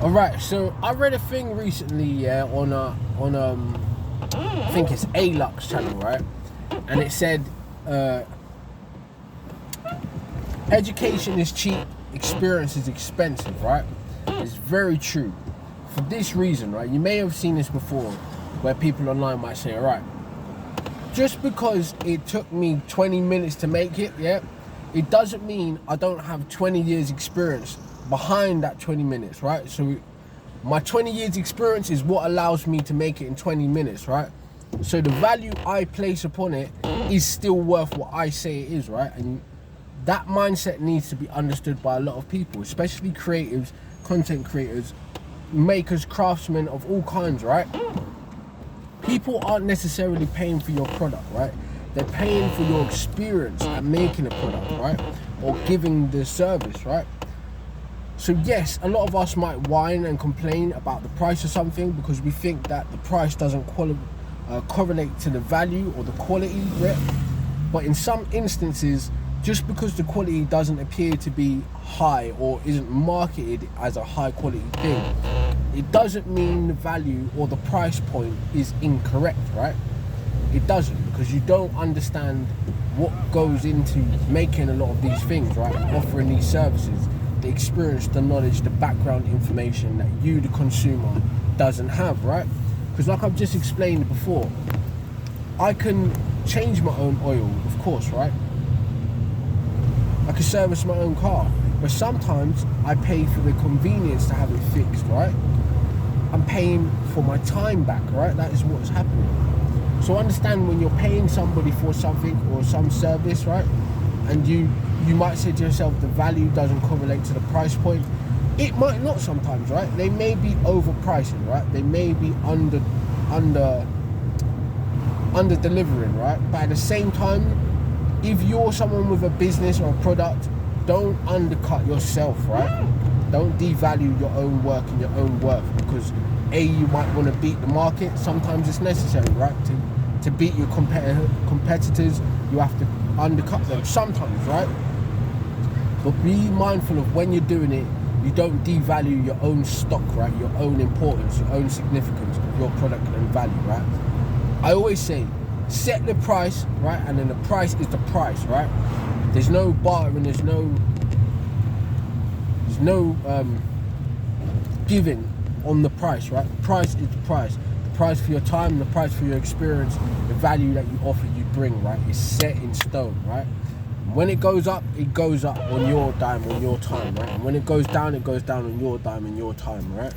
Alright, so I read a thing recently, yeah, on I think it's A-Lux channel, right? And it said, education is cheap, experience is expensive, right? It's very true. For this reason, right? You may have seen this before, where people online might say, alright, just because it took me 20 minutes to make it, yeah, it doesn't mean I don't have 20 years experience behind that 20 minutes, right? So my 20 years experience is what allows me to make it in 20 minutes, right? So the value I place upon it is still worth what I say it is, right? And that mindset needs to be understood by a lot of people, especially creatives, content creators, makers, craftsmen of all kinds, right? People aren't necessarily paying for your product, right? They're paying for your experience at making a product, right? Or giving the service, right? So yes, a lot of us might whine and complain about the price of something because we think that the price doesn't correlate to the value or the quality, right? But in some instances, just because the quality doesn't appear to be high or isn't marketed as a high quality thing, it doesn't mean the value or the price point is incorrect, right? It doesn't, because you don't understand what goes into making a lot of these things, right? Offering these services, the experience, the knowledge, the background information that you, the consumer, doesn't have, right? Because like I've just explained before, I can change my own oil, of course, right? I can service my own car, but sometimes I pay for the convenience to have it fixed, right? I'm paying for my time back, right? That is what's happening. So understand, when you're paying somebody for something or some service, right? And you might say to yourself, the value doesn't correlate to the price point. It might not sometimes, right? They may be overpricing, right? They may be under delivering, right? But at the same time, if you're someone with a business or a product, don't undercut yourself, right? Don't devalue your own work and your own worth, because you might want to beat the market. Sometimes it's necessary, right? To beat your competitors, you have to undercut them sometimes, right? But be mindful of when you're doing it, you don't devalue your own stock, right? Your own importance, your own significance of your product and value, right? I always say, set the price, right? And then the price is the price, right? There's no bartering, there's no giving on the price, right? The price is the price. The price for your time, the price for your experience, the value that you offer, you bring, right? Is set in stone, right? When it goes up on your dime, on your time, right? And when it goes down on your dime and your time, right?